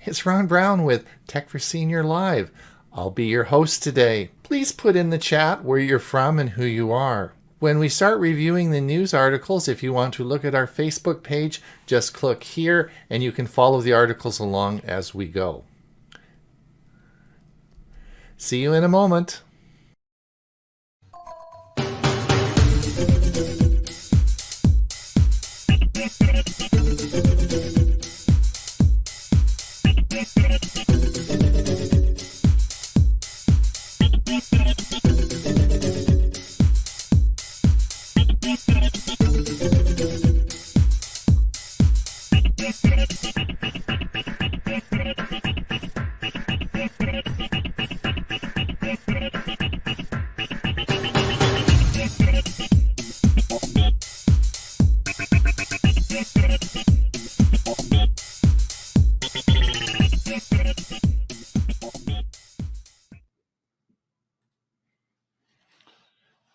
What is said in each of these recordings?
It's Ron Brown with Tech for Senior Live. I'll be your host today. Please put in the chat where you're from and who you are. When we start reviewing the news articles, if you want to look at our Facebook page, just click here and you can follow the articles along as we go. See you in a moment.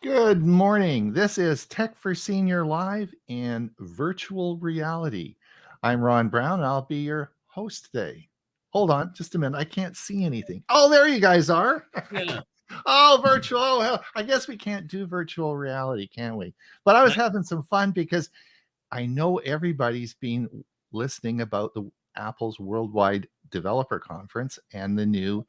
Good morning. This is Tech for Senior Live in virtual reality. I'm Ron Brown, and I'll be your host today. Hold on just a minute. I can't see anything. Oh, there you guys are. Yeah. Oh, virtual. Oh, hell. I guess we can't do virtual reality, can we? But I was having some fun because I know everybody's been listening about the Apple's Worldwide Developer Conference and the new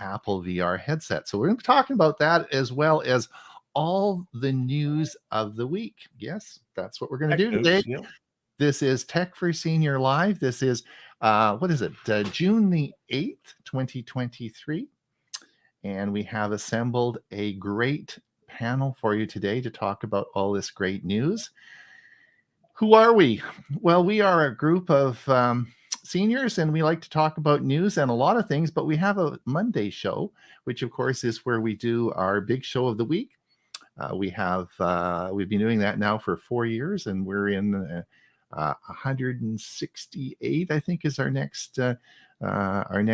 Apple VR headset. So we're going to be talking about that as well as all the news of the week. Yes, that's what we're going to do today. Yeah. This is Tech for Senior Live. This is what is it? June the 8th, 2023. And we have assembled a great panel for you today to talk about all this great news. Who are we? Well, we are a group of seniors, and we like to talk about news and a lot of things, but we have a Monday show, which of course is where we do our big show of the week. We've been doing that now for 4 years, and we're in 168, I think, is our next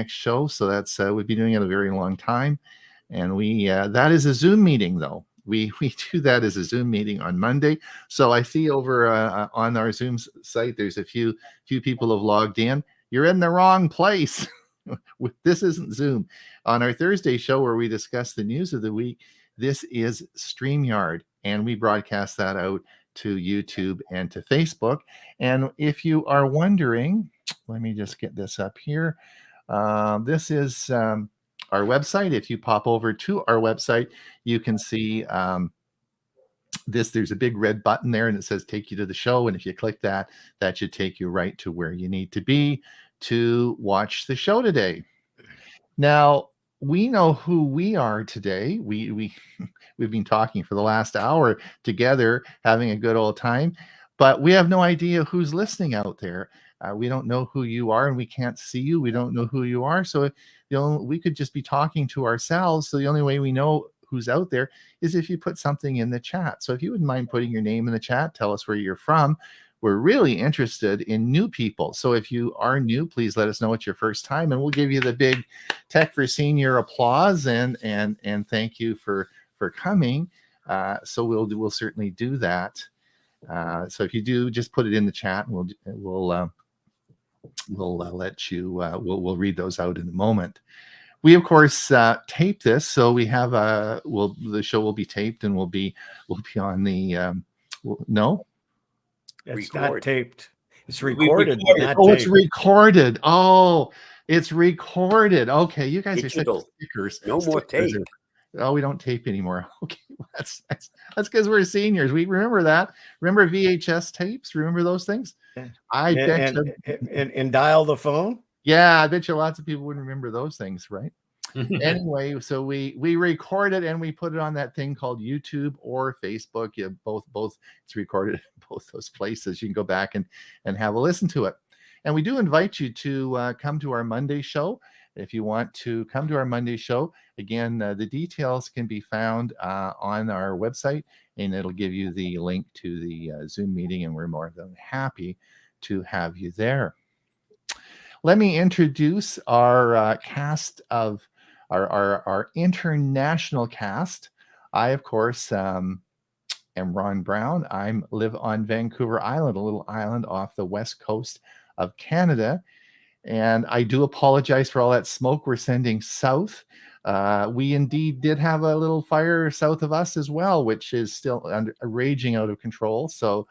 show. So that's we've been doing it a very long time, and we that is a Zoom meeting though. We do that as a Zoom meeting on Monday. So I see over on our Zoom site, there's a few people have logged in. You're in the wrong place. This isn't Zoom. On our Thursday show where we discuss the news of the week, this is StreamYard, and we broadcast that out to YouTube and to Facebook. And if you are wondering, let me just get this up here. This is our website. If you pop over to our website, you can see this. There's a big red button there, and it says take you to the show. And if you click that, that should take you right to where you need to be to watch the show today. Now, we know who we are today. We've been talking for the last hour together, having a good old time, but we have no idea who's listening out there. We don't know who you are, and we can't see you. We don't know who you are. So we could just be talking to ourselves. So the only way we know who's out there is if you put something in the chat. So if you wouldn't mind putting your name in the chat, tell us where you're from. We're really interested in new people. So if you are new, please let us know it's your first time, and we'll give you the big Tech for Senior applause and thank you for coming. So we'll certainly do that. So if you do, just put it in the chat, and we'll let you. We'll read those out in a moment. We of course tape this, so we have the show will be taped, and we'll be on the no. It's not taped. It's recorded. It's recorded. Oh, it's recorded. Okay, you guys Digital. are such stickers. No more tape. Oh, we don't tape anymore. Okay, that's because we're seniors. We remember that. Remember VHS tapes? Remember those things? I bet you. And dial the phone. Yeah, I bet you lots of people wouldn't remember those things, right? Anyway, so we record it and we put it on that thing called YouTube or Facebook. Yeah, both. It's recorded in both those places. You can go back and have a listen to it. And we do invite you to come to our Monday show. If you want to come to our Monday show, again, the details can be found on our website, and it'll give you the link to the Zoom meeting, and we're more than happy to have you there. Let me introduce our cast of our international cast. I, of course, am Ron Brown. Live on Vancouver Island, a little island off the west coast of Canada. And I do apologize for all that smoke we're sending south. We indeed did have a little fire south of us as well, which is still raging out of control. So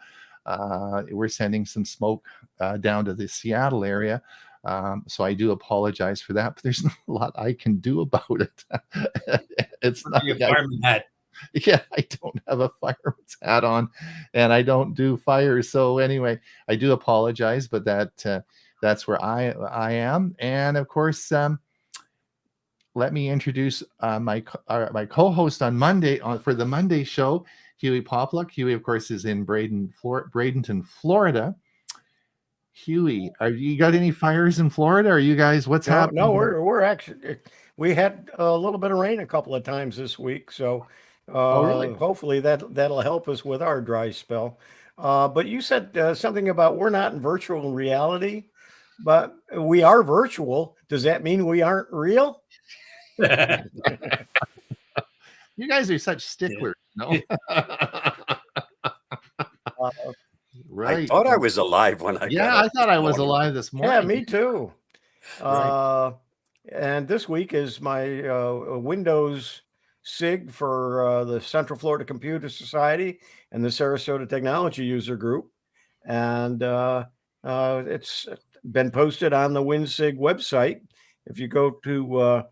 we're sending some smoke down to the Seattle area. So I do apologize for that, but there's not a lot I can do about it. It's not a fireman hat. Yeah, I don't have a fireman's hat on, and I don't do fires. So anyway, I do apologize, but that's where I am. And of course, let me introduce my co-host on Monday for the Monday show, Huey Popluck. Huey, of course, is in Bradenton, Florida. Huey, have you got any fires in Florida? Are you guys, what's happening? No, we're actually, we had a little bit of rain a couple of times this week, so really? Hopefully that'll help us with our dry spell. But you said something about we're not in virtual reality, but we are virtual. Does that mean we aren't real? You guys are such sticklers, no? Right. I thought I was alive when I got up. I thought I was alive this morning. Yeah, me too. Right. And this week is my Windows SIG for the Central Florida Computer Society and the Sarasota Technology User Group. And it's been posted on the WinSig website. If you go to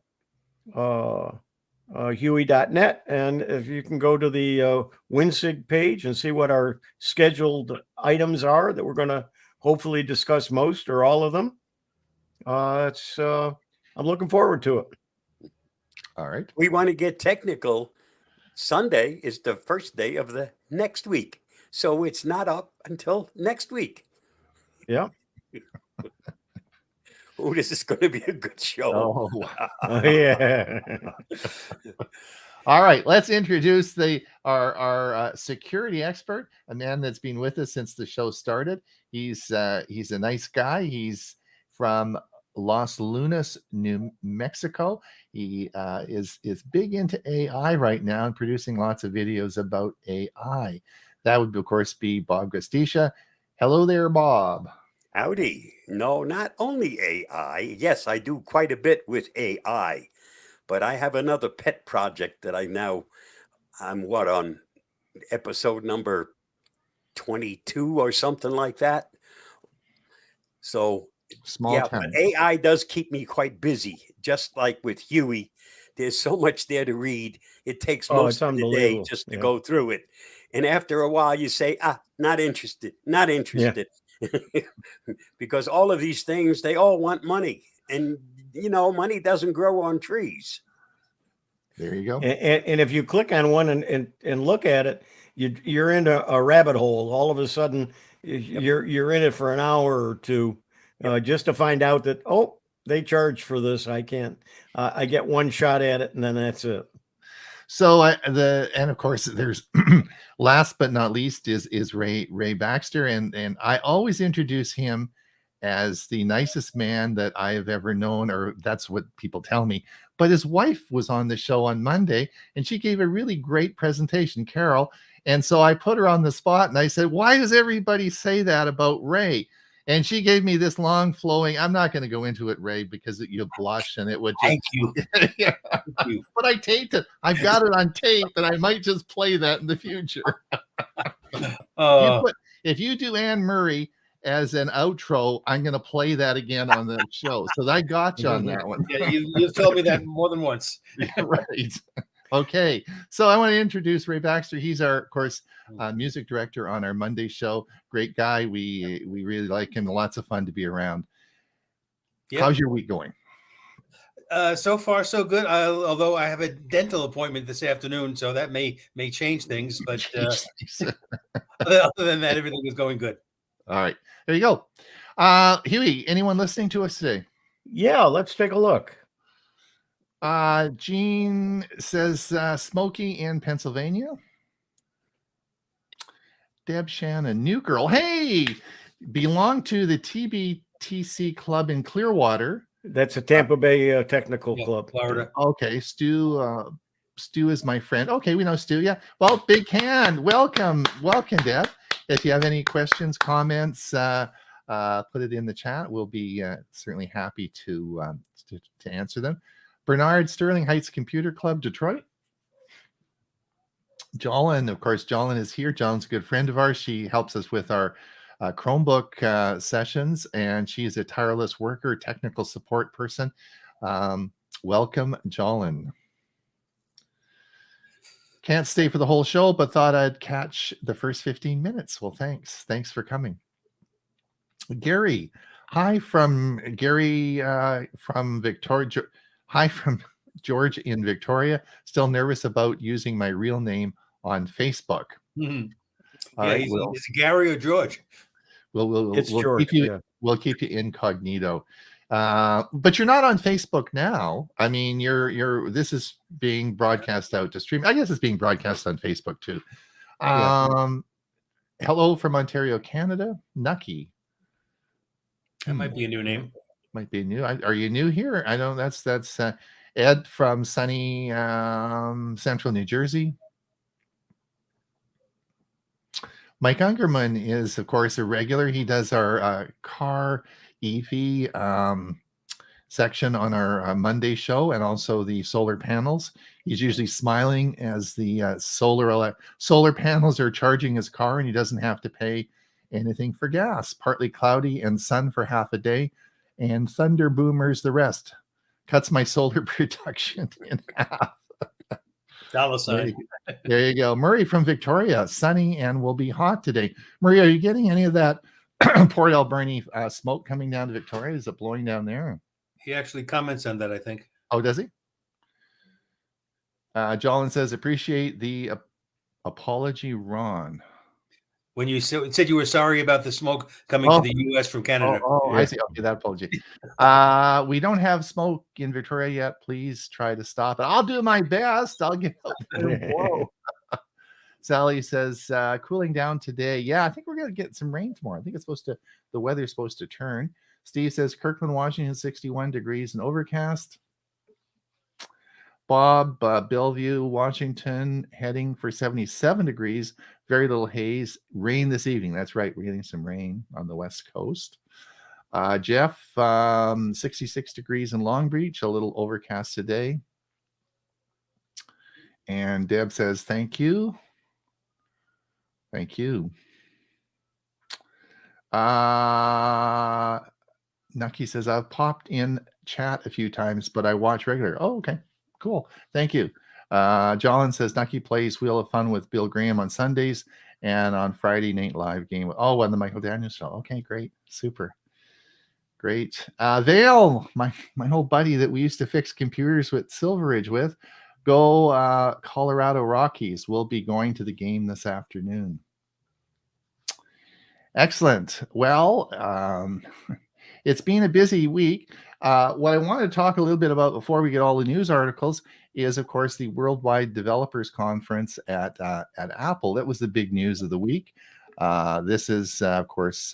Huey.net, and if you can go to the WinSig page and see what our scheduled items are that we're going to hopefully discuss most or all of them. I'm looking forward to it. All right. We want to get technical. Sunday is the first day of the next week, so it's not up until next week. Yeah. Oh, this is going to be a good show. Oh yeah. All right, let's introduce our security expert, a man that's been with us since the show started. He's a nice guy. He's from Los Lunas, New Mexico. He is big into AI right now and producing lots of videos about AI. That would, of course, be Bob Gustisha. Hello there, Bob. Howdy. No, not only AI. Yes, I do quite a bit with AI, but I have another pet project that I'm on episode number 22 or something like that. So small town. But AI does keep me quite busy, just like with Huey. There's so much there to read. It takes most of the day just to go through it. And after a while you say, not interested. Yeah. Because all of these things, they all want money. And, money doesn't grow on trees. There you go. And if you click on one and look at it, you're into a rabbit hole. All of a sudden, you're in it for an hour or two just to find out that, they charge for this. I can't. I get one shot at it, and then that's it. So and of course there's last but not least is Ray Baxter, and I always introduce him as the nicest man that I have ever known, or that's what people tell me. But his wife was on the show on Monday, and she gave a really great presentation, Carol. And so I put her on the spot, and I said, "Why does everybody say that about Ray?" And she gave me this long flowing, I'm not going to go into it, Ray, because you'll blush and it would just... Thank you. Yeah. Thank you. But I taped it. I've got it on tape, and I might just play that in the future. If you do Anne Murray as an outro, I'm going to play that again on the show. So I got you on that one. Yeah, you've told me that more than once. Right. Okay. So I want to introduce Ray Baxter. He's our, of course, music director on our Monday show. Great guy. We really like him. Lots of fun to be around. Yep. How's your week going? So far, so good. Although I have a dental appointment this afternoon, so that may change things. But other than that, everything is going good. All right. There you go. Huey, anyone listening to us today? Yeah, let's take a look. Gene says Smokey in Pennsylvania. Deb Shannon, new girl. Hey, belong to the TBTC club in Clearwater. That's a Tampa Bay technical club. Florida. Okay, Stu is my friend. Okay, we know Stu. Yeah. Well, big hand. Welcome, Deb. If you have any questions, comments, put it in the chat. We'll be certainly happy to answer them. Bernard, Sterling Heights Computer Club, Detroit. Jolyn, of course, Jolyn is here. Jolyn's a good friend of ours. She helps us with our Chromebook sessions, and she's a tireless worker, technical support person. Welcome, Jolyn. Can't stay for the whole show, but thought I'd catch the first 15 minutes. Well, thanks. Thanks for coming. Gary, hi from Gary from Victoria. Hi from George in Victoria. Still nervous about using my real name on Facebook. Mm-hmm. All right, is it Gary or George? We'll George, keep you. We'll keep you incognito. But you're not on Facebook now. I mean, this is being broadcast out to stream. I guess it's being broadcast on Facebook too. Hello from Ontario, Canada. Nucky. That might be a new name. Might be new. Are you new here? I don't. That's Ed from sunny central New Jersey. Mike Ungerman is, of course, a regular. He does our car EV section on our Monday show, and also the solar panels. He's usually smiling as the solar panels are charging his car, and he doesn't have to pay anything for gas. Partly cloudy and sun for half a day, and thunder boomers the rest. Cuts my solar production in half. Dollar sign. There you go. Murray from Victoria. Sunny and will be hot today. Murray, are you getting any of that Port Alberni smoke coming down to Victoria? Is it blowing down there? He actually comments on that, I think. Oh, does he? Jolyn says, appreciate the apology, Ron. When you said you were sorry about the smoke coming to the U.S. from Canada. Yeah. I see. Okay, that apology. We don't have smoke in Victoria yet. Please try to stop it. I'll do my best. I'll get out there and blow. Sally says, cooling down today. Yeah, I think we're going to get some rain tomorrow. I think the weather's supposed to turn. Steve says, Kirkland, Washington, 61 degrees and overcast. Bob, Bellevue, Washington, heading for 77 degrees. Very little haze. Rain this evening. That's right. We're getting some rain on the West Coast. Jeff, 66 degrees in Long Beach. A little overcast today. And Deb says, thank you. Thank you. Nucky says, I've popped in chat a few times, but I watch regular. Oh, okay. Cool. Thank you. Jolyn says, Nucky plays Wheel of Fun with Bill Graham on Sundays, and on Friday night live game. Oh, on the Michael Daniels show. Okay, great. Super. Great. Vale, my old buddy that we used to fix computers with Silveridge with, go Colorado Rockies. We'll be going to the game this afternoon. Excellent. Well, it's been a busy week. What I want to talk a little bit about before we get all the news articles is, of course, the Worldwide Developers Conference at Apple. That was the big news of the week. This is, of course,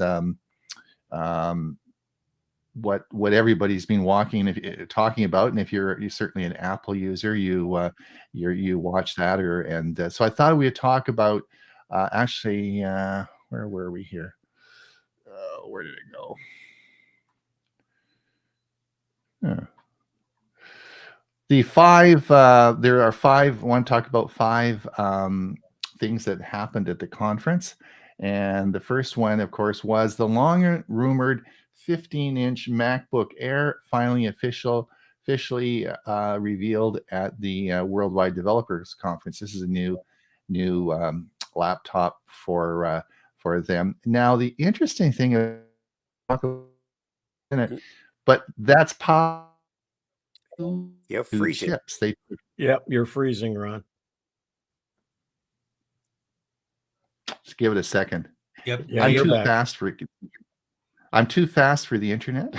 what everybody's been talking about, and if you're certainly an Apple user, you watch that, and so I thought we'd talk about actually. Where were we here? Where did it go? The five, there are five, I want to talk about five things that happened at the conference. And the first one, of course, was the long rumored 15-inch MacBook Air finally officially revealed at the Worldwide Developers Conference. This is a new laptop for them. Now, the interesting thing is, but that's possible. You're freezing. Chips. Yep, you're freezing, Ron. Just give it a second. Yep. Yeah, I'm too fast for the internet.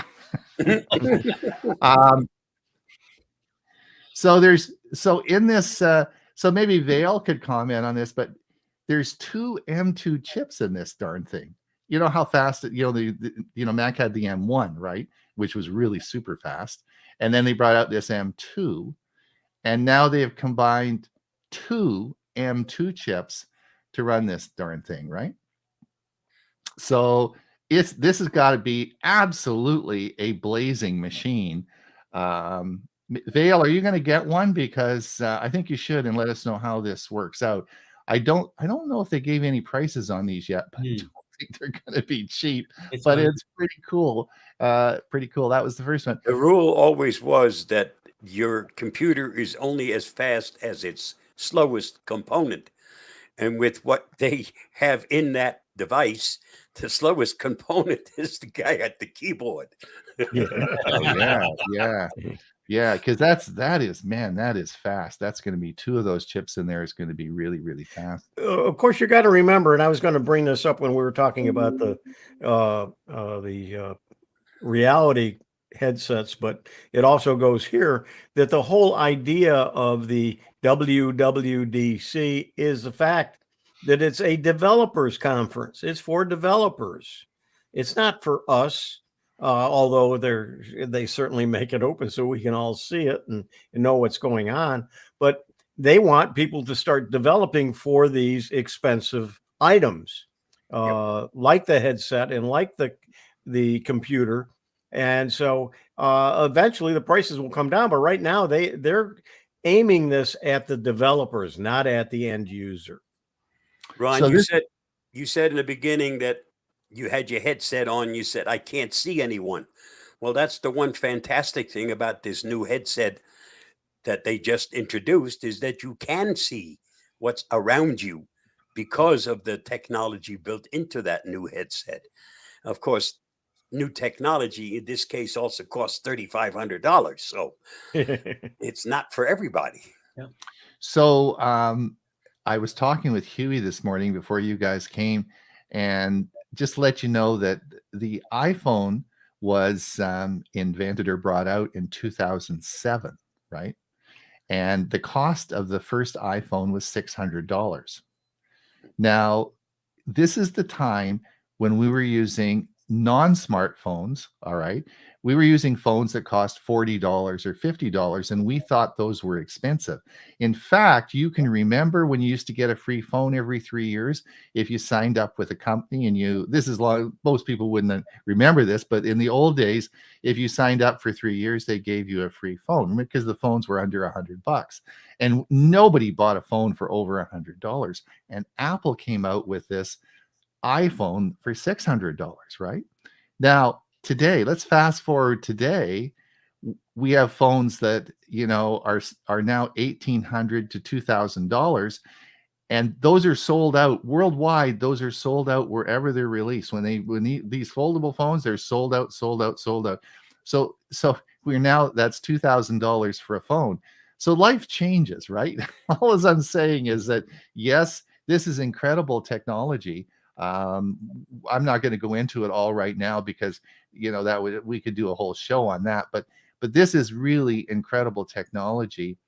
So maybe Vale could comment on this, but there's two M2 chips in this darn thing. You know how fast Mac had the M1, right, which was really super fast, and then they brought out this M2, and now they have combined two M2 chips to run this darn thing, right? So this has got to be absolutely a blazing machine. Vale, are you going to get one? Because I think you should, and let us know how this works out. I don't know if they gave any prices on these yet, but I don't think they're going to be cheap. It's pretty cool. Pretty cool. That was the first one. The rule always was that your computer is only as fast as its slowest component. And with what they have in that device, the slowest component is the guy at the keyboard. Yeah, because that is fast. That's going to be 2 of those chips in there is going to be really, really fast. Of course, you got to remember, and I was going to bring this up when we were talking about the reality headsets, but it also goes here that the whole idea of the WWDC is the fact that it's a developers conference. It's for developers. It's not for us, although they certainly make it open so we can all see it and know what's going on. But they want people to start developing for these expensive items, like the headset and like the computer. And so eventually the prices will come down. But right now they're aiming this at the developers, not at the end user. Ron, so you said in the beginning that you had your headset on. You said, I can't see anyone. Well, that's the one fantastic thing about this new headset that they just introduced, is that you can see what's around you because of the technology built into that new headset. Of course, new technology in this case also costs $3,500. So it's not for everybody. Yeah. So I was talking with Huey this morning before you guys came, and just to let you know that the iPhone was invented or brought out in 2007, right? And the cost of the first iPhone was $600. Now, this is the time when we were using non-smartphones, all right? We were using phones that cost $40 or $50, and we thought those were expensive. In fact, you can remember when you used to get a free phone every 3 years if you signed up with a company, and this is long, most people wouldn't remember this, but in the old days, if you signed up for 3 years, they gave you a free phone because the phones were under $100. And nobody bought a phone for over $100. And Apple came out with this iPhone for $600, right? Now, today, let's fast forward today. We have phones that, are now $1,800 to $2,000, and those are sold out worldwide. Those are sold out wherever they're released. When these foldable phones, they're sold out. So we're now, that's $2,000 for a phone. So life changes, right? All as I'm saying is that, yes, this is incredible technology. I'm not going to go into it all right now because we could do a whole show on that, but this is really incredible technology,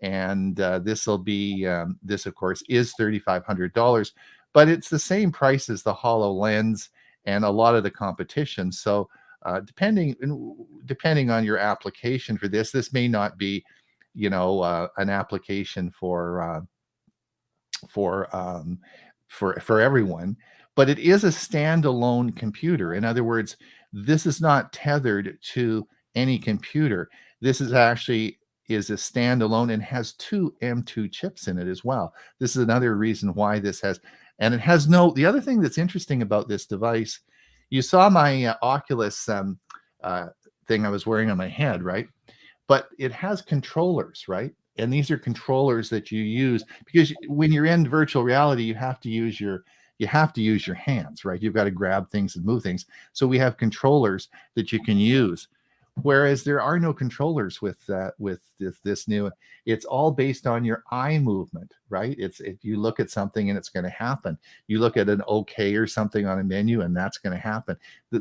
and this will be this of course is $3,500, but it's the same price as the HoloLens and a lot of the competition. So depending on your application for this may not be an application for everyone, but it is a standalone computer. In other words, this is not tethered to any computer. This is a standalone and has 2 M2 chips in it as well. This is another reason why this has, and it has the other thing that's interesting about this device, you saw my Oculus thing I was wearing on my head, right? But it has controllers, right? And these are controllers that you use because when you're in virtual reality, you have to use your hands, right? You've got to grab things and move things. So we have controllers that you can use, whereas there are no controllers with this new. It's all based on your eye movement, right? If you look at something and it's going to happen. You look at an OK or something on a menu and that's going to happen. The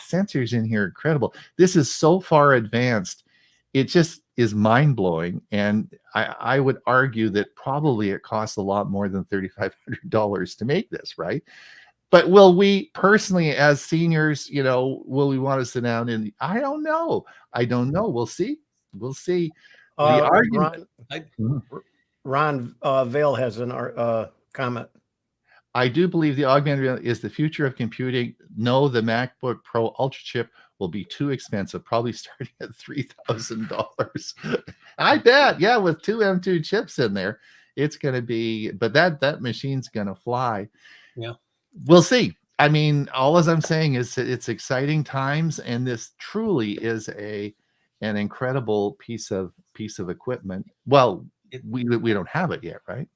sensors in here are incredible. This is so far advanced. It just is mind-blowing, and I would argue that probably it costs a lot more than $3,500 to make this, right? But will we personally, as seniors, will we want to sit down and I don't know. We'll see. The argument. Ron Vale has an comment. I do believe the augmented reality is the future of computing. No, the MacBook Pro Ultra chip will be too expensive, probably starting at $3,000. I bet, yeah, with two M2 chips in there, it's going to be. But that machine's going to fly. Yeah, we'll see. I mean, all as I'm saying is it's exciting times, and this truly is an incredible piece of equipment. Well, we don't have it yet, right?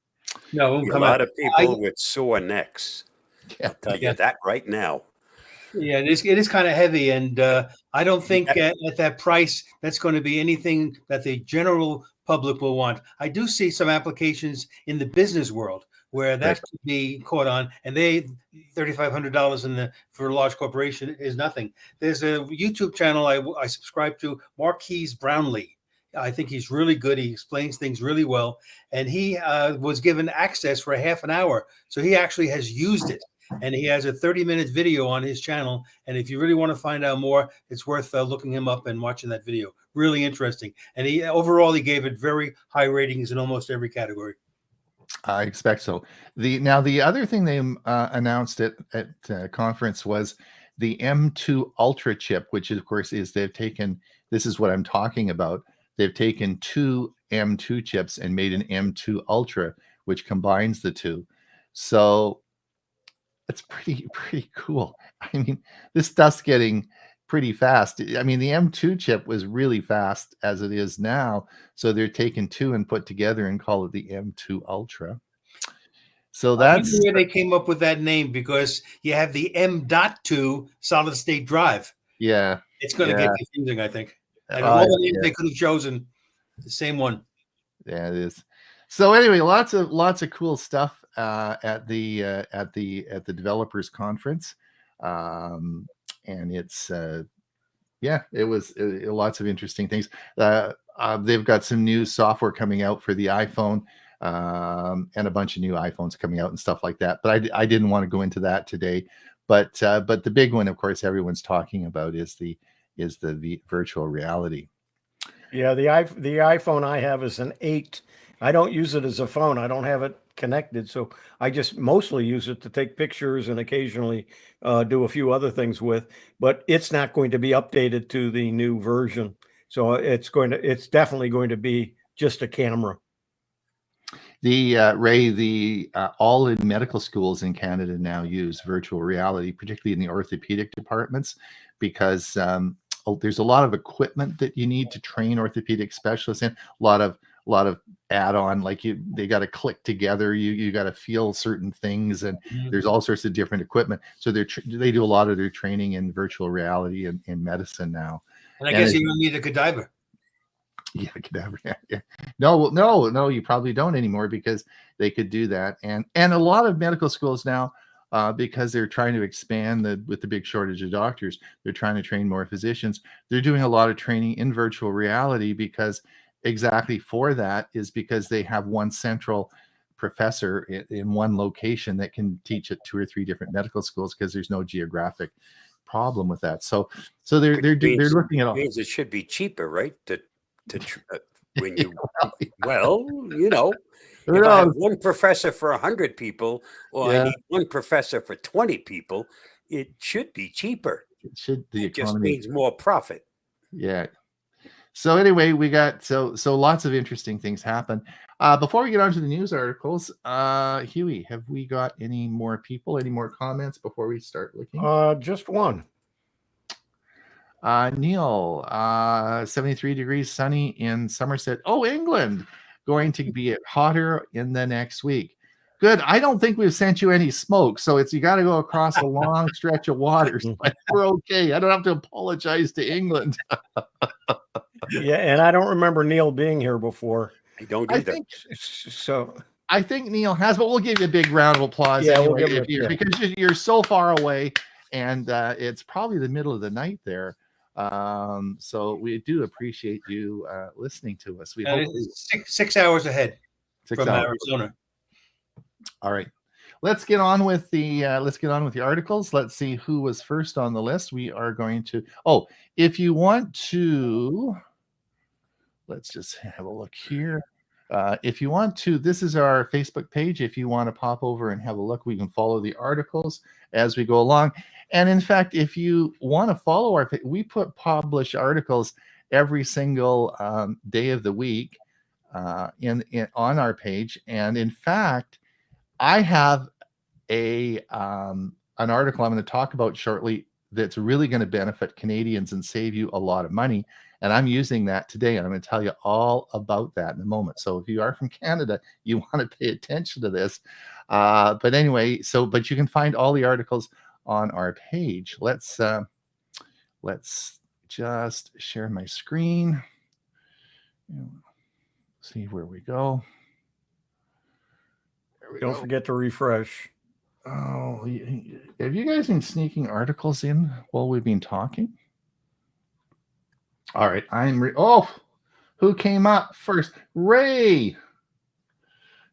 No, a lot of people with sore necks. Yeah. I'll tell you that right now. Yeah, it is kind of heavy, and I don't think at that price that's going to be anything that the general public will want. I do see some applications in the business world where that could be caught on, and $3,500 for a large corporation is nothing. There's a YouTube channel I subscribe to, Marquise Brownlee. I think he's really good. He explains things really well, and he was given access for a half an hour, so he actually has used it. And he has a 30-minute video on his channel. And if you really want to find out more, it's worth looking him up and watching that video. Really interesting. And he gave it very high ratings in almost every category. I expect so. The other thing they announced at conference was the M2 Ultra chip, which of course is they've taken. This is what I'm talking about. They've taken two M2 chips and made an M2 Ultra, which combines the two. So it's pretty cool. I mean, this stuff's getting pretty fast. I mean, the M2 chip was really fast as it is now. So they're taking two and put together and call it the M2 Ultra. So that's where they came up with that name, because you have the M.2 solid state drive. Yeah. It's going to get confusing, I think. And all the names they could have chosen, the same one. Yeah, it is. So anyway, lots of cool stuff at the developers conference, and it's it was lots of interesting things. They've got some new software coming out for the iPhone, and a bunch of new iPhones coming out and stuff like that. But I didn't want to go into that today. But the big one, of course, everyone's talking about is the virtual reality. Yeah, the iPhone I have is an 8. I don't use it as a phone. I don't have it connected, so I just mostly use it to take pictures and occasionally do a few other things with. But it's not going to be updated to the new version, so it's definitely going to be just a camera. Ray, all in medical schools in Canada now use virtual reality, particularly in the orthopedic departments, because there's a lot of equipment that you need to train orthopedic specialists in. A lot of add-on, like they got to click together. You got to feel certain things, and there's all sorts of different equipment. So they do a lot of their training in virtual reality in medicine now. And I guess you don't need a cadaver. Yeah, cadaver. Yeah. No, you probably don't anymore, because they could do that. And a lot of medical schools now, because they're trying to expand with the big shortage of doctors, they're trying to train more physicians. They're doing a lot of training in virtual reality, because exactly for that is because they have one central professor in one location that can teach at 2 or 3 different medical schools, because there's no geographic problem with that. So they're looking at all. Means it should be cheaper, right? When you if I have one professor for 100 people, or I need one professor for 20 people, it should be cheaper. It just means more profit. Yeah. So anyway, we got so lots of interesting things happen. Before we get on to the news articles, Huey, have we got any more comments before we start looking? Just one. Neil, 73 degrees sunny in Somerset. Oh, England, going to be hotter in the next week. Good. I don't think we've sent you any smoke, so you got to go across a long stretch of waters. But we're okay. I don't have to apologize to England. Yeah, and I don't remember Neil being here before. I don't either. I think Neil has, but we'll give you a big round of applause. Yeah, anyway, because you're so far away, and it's probably the middle of the night there. So we do appreciate you listening to us. We hope 6 hours ahead from Arizona. All right, let's get on with the articles. Let's see who was first on the list. We are going to. Oh, if you want to, let's just have a look here. If you want to, this is our Facebook page. If you want to pop over and have a look, we can follow the articles as we go along. And in fact, if you want to follow we publish articles every single day of the week on our page. And in fact, I have an article I'm going to talk about shortly that's really going to benefit Canadians and save you a lot of money. And I'm using that today, and I'm going to tell you all about that in a moment. So if you are from Canada, you want to pay attention to this. But anyway, but you can find all the articles on our page. Let's just share my screen. See where we go. Don't forget to refresh. Oh, have you guys been sneaking articles in while we've been talking? All right, who came up first? Ray.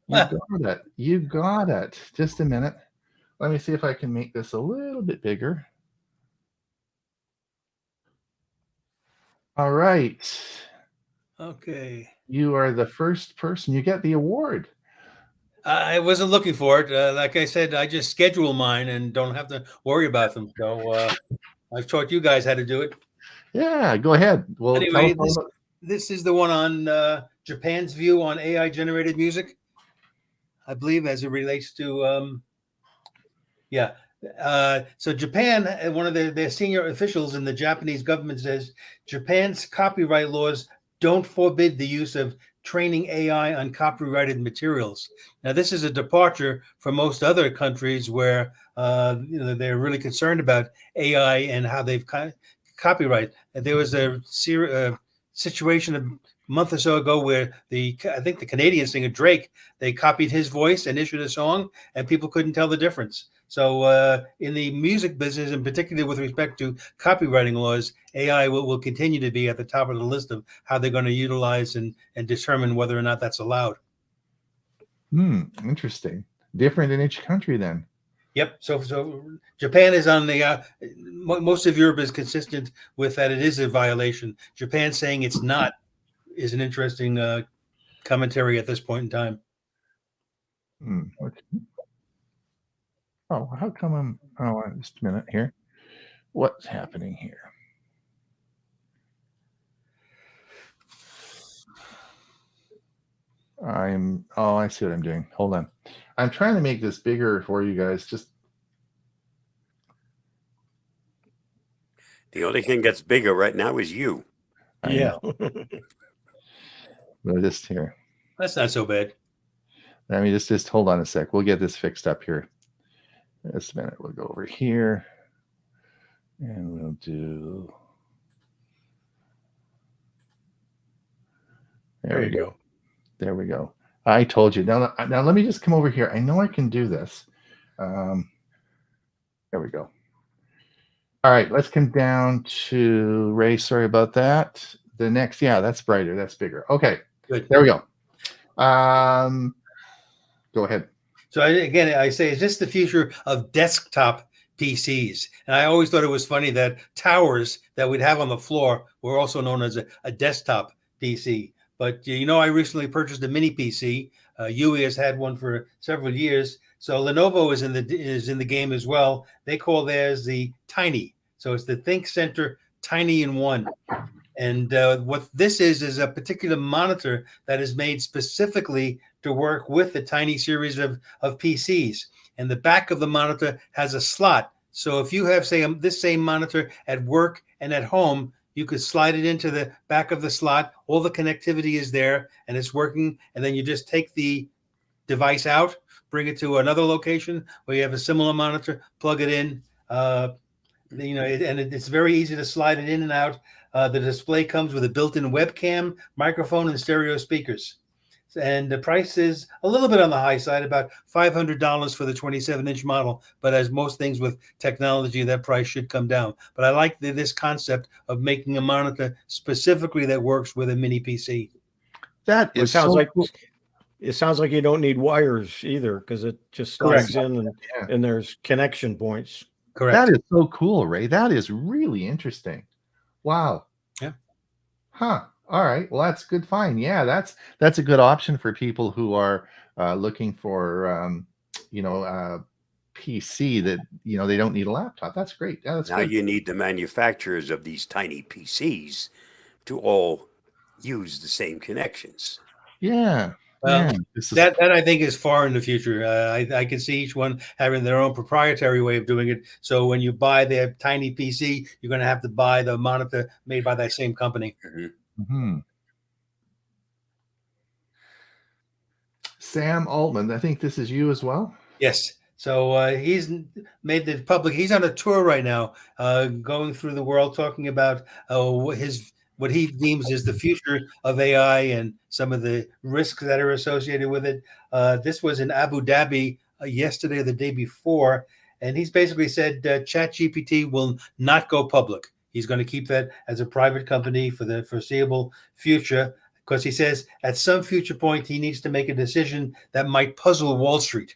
You got it. Just a minute. Let me see if I can make this a little bit bigger. All right. Okay. You are the first person. You get the award. I wasn't looking for it. Like I said, I just schedule mine and don't have to worry about them. So I've taught you guys how to do it. Yeah, go ahead. Well, anyway, this is the one on Japan's view on AI-generated music, I believe, as it relates to, so Japan, one of their senior officials in the Japanese government says Japan's copyright laws don't forbid the use of training AI on copyrighted materials. Now, this is a departure from most other countries where they're really concerned about AI and how they've copyright. There was a situation a month or so ago where I think the Canadian singer Drake, they copied his voice and issued a song, and people couldn't tell the difference. So in the music business, and particularly with respect to copywriting laws, AI will continue to be at the top of the list of how they're going to utilize and determine whether or not that's allowed. Interesting. Different in each country then. Yep. So Japan is on the most of Europe is consistent with that. It is a violation. Japan saying it's not is an interesting commentary at this point in time. Okay. Oh, how come just a minute here. What's happening here? I see what I'm doing. Hold on. I'm trying to make this bigger for you guys. Just the only thing that's bigger right now is you. Yeah. Just here. That's not so bad. I mean, just hold on a sec. We'll get this fixed up here. Just a minute. We'll go over here, and we'll do. There we go. There we go. I told you. Now let me just come over here. I know I can do this. There we go. All right, let's come down to Ray. Sorry about that. The next, that's brighter. That's bigger. Okay, good. There we go. Go ahead. So I say, is this the future of desktop PCs? And I always thought it was funny that towers that we'd have on the floor were also known as a desktop PC. But I recently purchased a mini PC. Yui has had one for several years. So Lenovo is in the game as well. They call theirs the Tiny. So it's the Think Center Tiny in One. And what this is a particular monitor that is made specifically to work with the Tiny series of PCs. And the back of the monitor has a slot. So if you have, say, this same monitor at work and at home, you could slide it into the back of the slot. All the connectivity is there and it's working. And then you just take the device out, bring it to another location where you have a similar monitor, plug it in, it's very easy to slide it in and out. The display comes with a built-in webcam, microphone, and stereo speakers. And the price is a little bit on the high side, about $500 for the 27-inch model. But as most things with technology, that price should come down. But I like this concept of making a monitor specifically that works with a mini PC. That is cool. It sounds like you don't need wires either, because it just slides in and there's connection points. Correct. That is so cool, Ray. That is really interesting. Wow. Yeah. Huh. All right. Well, that's good. Fine. Yeah, that's a good option for people who are looking for PC that they don't need a laptop. That's great. Yeah, that's Now good. you need the manufacturers of these tiny PCs to all use the same connections. Yeah. Well, Yeah. that I think is far in the future. I can see each one having their own proprietary way of doing it. So when you buy their tiny PC, you're going to have to buy the monitor made by that same company. Mm-hmm. Sam Altman, I think this is you as well. Yes. So he's made the public. He's on a tour right now, going through the world, talking about what he deems is the future of AI and some of the risks that are associated with it. This was in Abu Dhabi yesterday or the day before, and he's basically said ChatGPT will not go public. He's going to keep that as a private company for the foreseeable future, because he says at some future point he needs to make a decision that might puzzle Wall Street.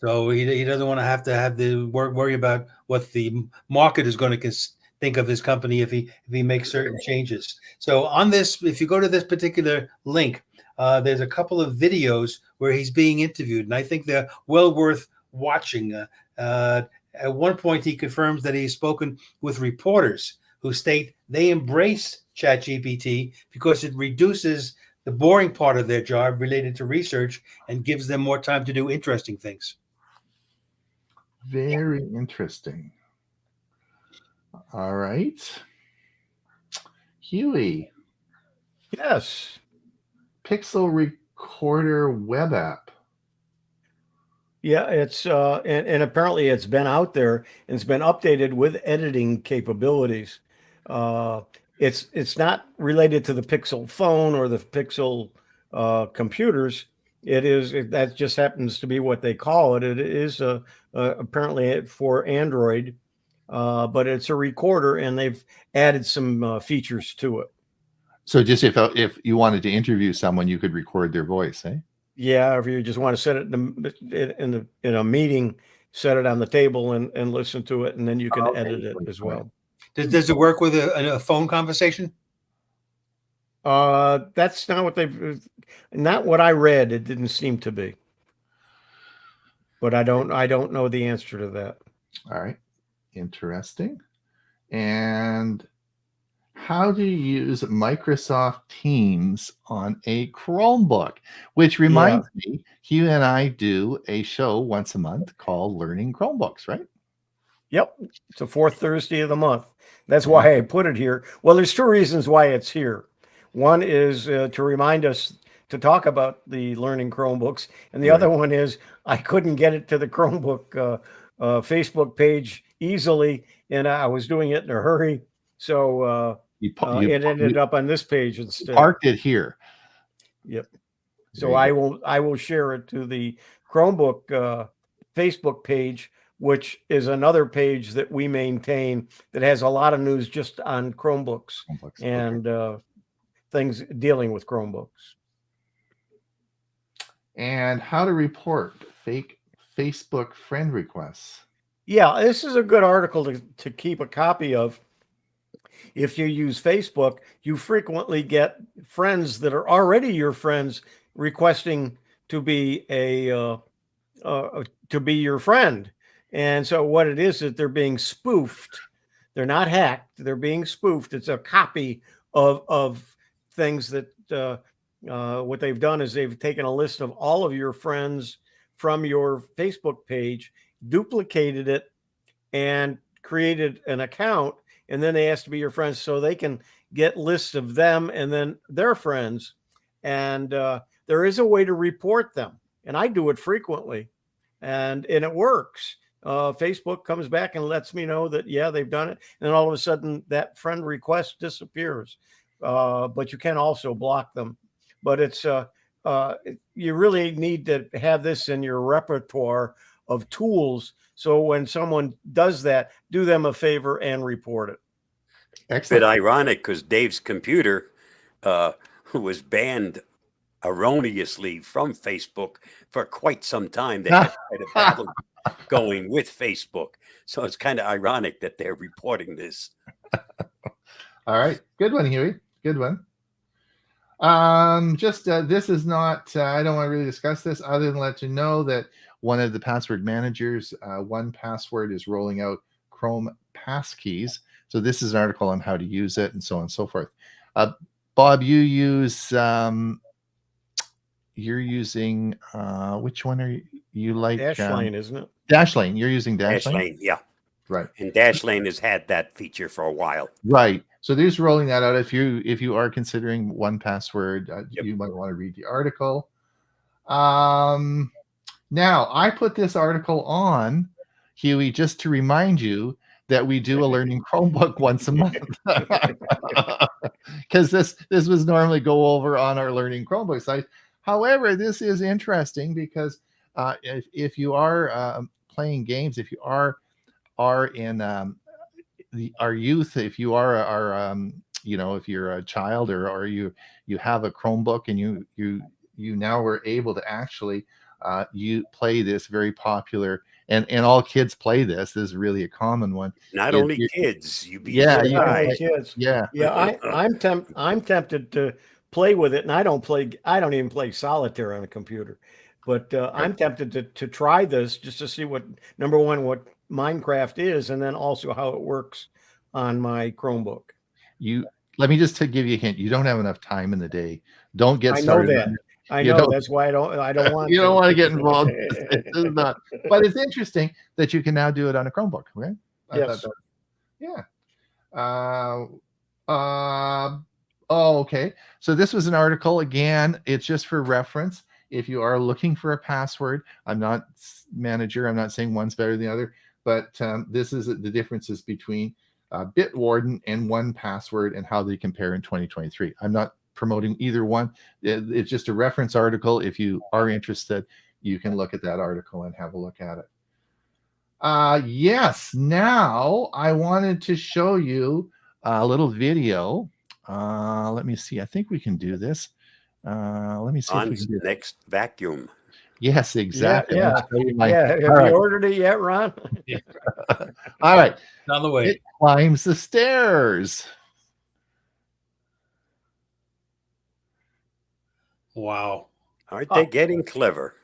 So he doesn't want to have the worry about what the market is going to think of his company if he makes certain changes. So on this, if you go to this particular link, there's a couple of videos where he's being interviewed, and I think they're well worth watching. At one point, he confirms that he's spoken with reporters who state they embrace ChatGPT because it reduces the boring part of their job related to research and gives them more time to do interesting things. Very interesting. All right. Huey. Yes. Pixel Recorder web app. Yeah, it's and apparently it's been out there and it's been updated with editing capabilities. It's not related to the Pixel phone or the Pixel computers. That just happens to be what they call it. It is apparently for Android, but it's a recorder and they've added some features to it. So just if you wanted to interview someone, you could record their voice, eh? Yeah, if you just want to set it in a meeting, set it on the table and listen to it, and then you can edit it as well. Does it work with a phone conversation? That's not what I read. It didn't seem to be, but I don't know the answer to that. All right, interesting. And how do you use Microsoft Teams on a Chromebook? Which reminds me, Hugh and I do a show once a month called Learning Chromebooks, right? Yep. It's the fourth Thursday of the month. That's why I put it here. Well, there's two reasons why it's here. One is to remind us to talk about the Learning Chromebooks. And the other one is I couldn't get it to the Chromebook Facebook page easily. And I was doing it in a hurry. So it ended up on this page instead. Parked it here. Yep. So I will share it to the Chromebook Facebook page, which is another page that we maintain that has a lot of news just on Chromebooks and things dealing with Chromebooks. And how to report fake Facebook friend requests. Yeah, this is a good article to keep a copy of. If you use Facebook, you frequently get friends that are already your friends requesting to be your friend. And so what it is that they're being spoofed. They're not hacked. They're being spoofed. It's a copy of things that what they've done is they've taken a list of all of your friends from your Facebook page, duplicated it, and created an account. And then they ask to be your friends so they can get lists of them and then their friends. And there is a way to report them. And I do it frequently. And it works. Facebook comes back and lets me know that, yeah, they've done it. And all of a sudden that friend request disappears. But you can also block them. But it's you really need to have this in your repertoire of tools. So when someone does that, do them a favor and report it. Excellent. Bit ironic because Dave's computer was banned erroneously from Facebook for quite some time. They had quite a battle going with Facebook. So it's kind of ironic that they're reporting this. All right. Good one, Huey. Good one. Just this is not. I don't want to really discuss this other than let you know that one of the password managers, 1Password, is rolling out Chrome passkeys. So this is an article on how to use it and so on and so forth. Bob, you use you're using which one are you like? Dashlane, isn't it? Dashlane. You're using Dashlane? Dashlane, yeah. Right. And Dashlane has had that feature for a while. Right. So they're just rolling that out. If you are considering 1Password, you might want to read the article. Now I put this article on, Huey, just to remind you that we do a Learning Chromebook once a month, because this was normally go over on our Learning Chromebook site. However, this is interesting because if you are playing games, if you are in our youth, if you are if you're a child or you have a Chromebook and you now were able to actually you play this very popular, and all kids play this. This is really a common one. Not only kids, kids. I'm tempted to play with it, and I don't even play solitaire on a computer, but I'm tempted to try this just to see what Minecraft is, and then also how it works on my Chromebook. Let me just give you a hint. You don't have enough time in the day. Don't get started. I know that's why I don't want. You don't want to get involved. It's not, but it's interesting that you can now do it on a Chromebook, right? Yes. Okay. So this was an article. Again, it's just for reference. If you are looking for a password, I'm not manager. I'm not saying one's better than the other, but this is the differences between Bitwarden and 1Password and how they compare in 2023. I'm not promoting either one. It's just a reference article. If you are interested, you can look at that article and have a look at it. Yes, now I wanted to show you a little video. Let me see. I think we can do this. Let me see if we can do next vacuum. Yes, exactly. Yeah. Have you ordered it yet, Ron? All right. On the way. It climbs the stairs. Wow. Aren't they getting clever?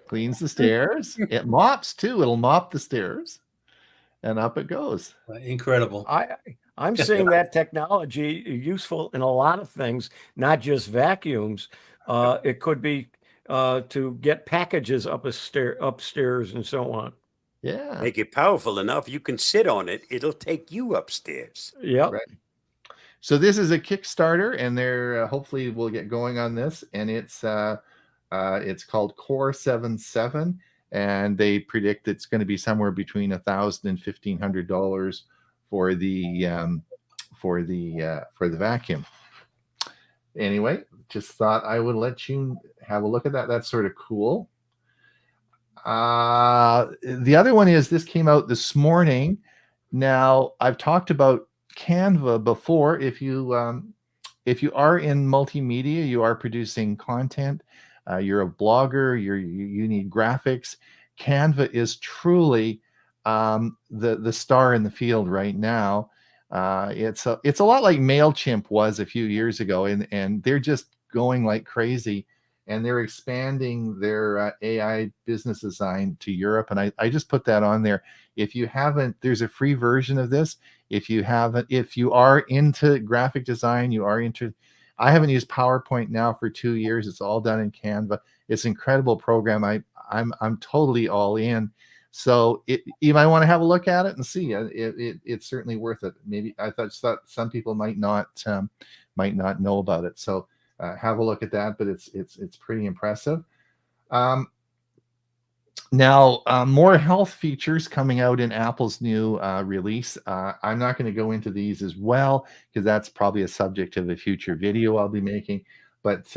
Cleans the stairs. It mops too. It'll mop the stairs. And up it goes. Incredible. I'm seeing that technology useful in a lot of things, not just vacuums. It could be to get packages upstairs and so on. Yeah. Make it powerful enough you can sit on it. It'll take you upstairs. Yeah. Right. So this is a Kickstarter, and they're hopefully we'll get going on this. And it's called Core 77, and they predict it's going to be somewhere between $1,000 and $1,500 for the vacuum. Anyway, just thought I would let you have a look at that. That's sort of cool. The other one is this came out this morning. Now I've talked about Canva before. If you are in multimedia, you are producing content, you're a blogger, you need graphics. Canva is truly the star in the field right now. It's a lot like MailChimp was a few years ago, and they're just going like crazy, and they're expanding their AI business design to Europe. And I just put that on there. If you haven't, there's a free version of this. If you are into graphic design, I haven't used PowerPoint now for 2 years. It's all done in Canva. It's an incredible program. I'm totally all in. So you might want to have a look at it and see. It's certainly worth it. Maybe I thought some people might not know about it. So have a look at that. But it's pretty impressive. Now, more health features coming out in Apple's new release. I'm not going to go into these as well because that's probably a subject of a future video I'll be making. But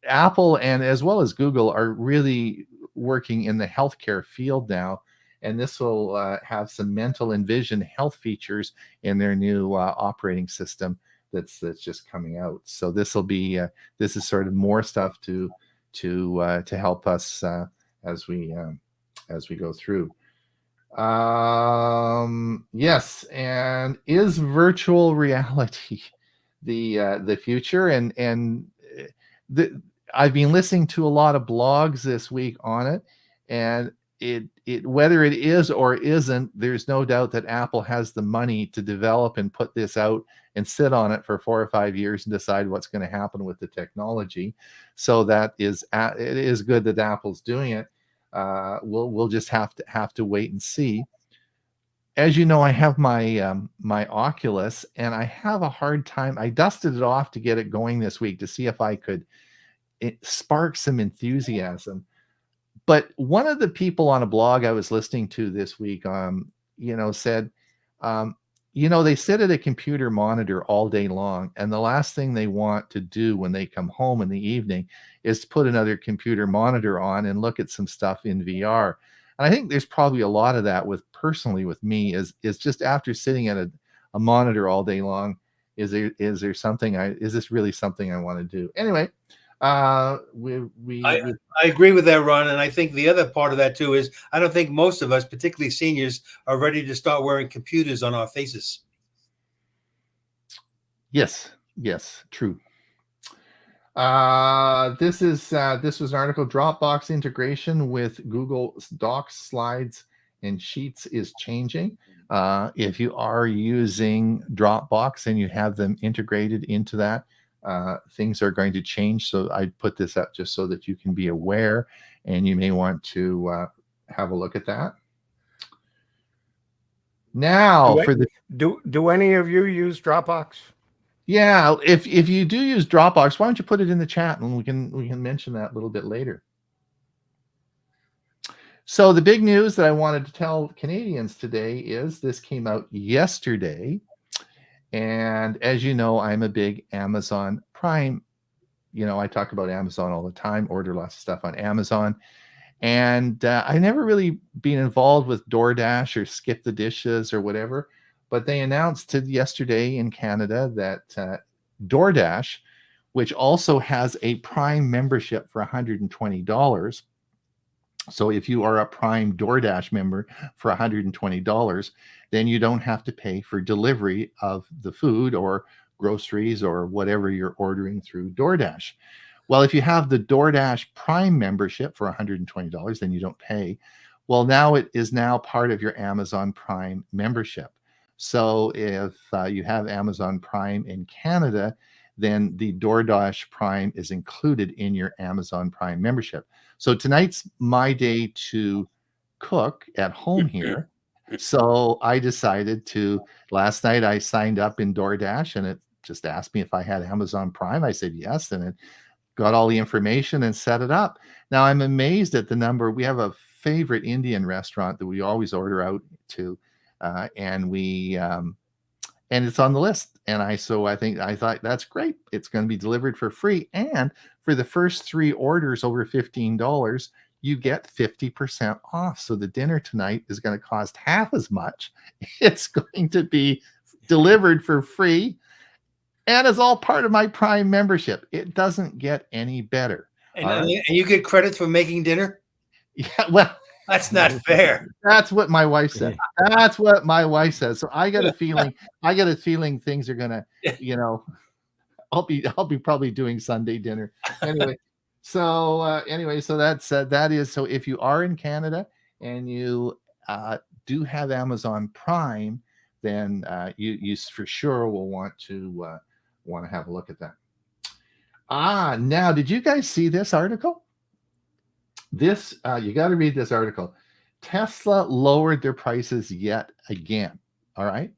Apple and as well as Google are really working in the healthcare field now, and this will have some mental and vision health features in their new operating system that's just coming out. So this is sort of more stuff to help us as we go through. Yes, and is virtual reality the future? And the I've been listening to a lot of blogs this week on it, and it whether it is or isn't, there's no doubt that Apple has the money to develop and put this out and sit on it for 4 or 5 years and decide what's going to happen with the technology. So that is it is good that Apple's doing it. We'll just have to wait and see. As you know, I have my Oculus, and I have a hard time. I dusted it off to get it going this week to see if I could spark some enthusiasm. But one of the people on a blog I was listening to this week, said, um, they sit at a computer monitor all day long, and the last thing they want to do when they come home in the evening is to put another computer monitor on and look at some stuff in VR. And I think there's probably a lot of that personally with me is just after sitting at a monitor all day long, is there something is this really something I want to do? Anyway, I agree with that, Ron, and I think the other part of that too is I don't think most of us, particularly seniors, are ready to start wearing computers on our faces. Yes, true. This was an article. Dropbox integration with Google Docs, Slides, and Sheets is changing. If you are using Dropbox and you have them integrated into that, things are going to change. So I put this up just so that you can be aware, and you may want to have a look at that. Now, do any of you use Dropbox? Yeah, if you do use Dropbox, why don't you put it in the chat, and we can mention that a little bit later. So the big news that I wanted to tell Canadians today is this came out yesterday. And as you know, I'm a big Amazon Prime. I talk about Amazon all the time, order lots of stuff on Amazon. And I never really been involved with DoorDash or Skip the Dishes or whatever. But they announced yesterday in Canada that DoorDash, which also has a Prime membership for $120. So if you are a Prime DoorDash member for $120, then you don't have to pay for delivery of the food or groceries or whatever you're ordering through DoorDash. Well, if you have the DoorDash Prime membership for $120, then you don't pay. Well, now it is now part of your Amazon Prime membership. So if you have Amazon Prime in Canada, then the DoorDash Prime is included in your Amazon Prime membership. So tonight's my day to cook at home here. So I decided last night I signed up in DoorDash, and it just asked me if I had Amazon Prime. I said yes, and it got all the information and set it up. Now I'm amazed at the number. We have a favorite Indian restaurant that we always order out to, and it's on the list. And I thought that's great. It's going to be delivered for free, and for the first 3 orders over $15, you get 50% off. So the dinner tonight is going to cost half as much. It's going to be delivered for free, and it's all part of my Prime membership. It doesn't get any better. And you get credit for making dinner? Yeah, well, that's not fair. That's what my wife said. That's what my wife says. So I got a feeling things are gonna, I'll be probably doing Sunday dinner anyway. So that is. So if you are in Canada and you do have Amazon Prime, then you for sure will want to have a look at that. Now, did you guys see this article? This you got to read this article. Tesla lowered their prices yet again. All right.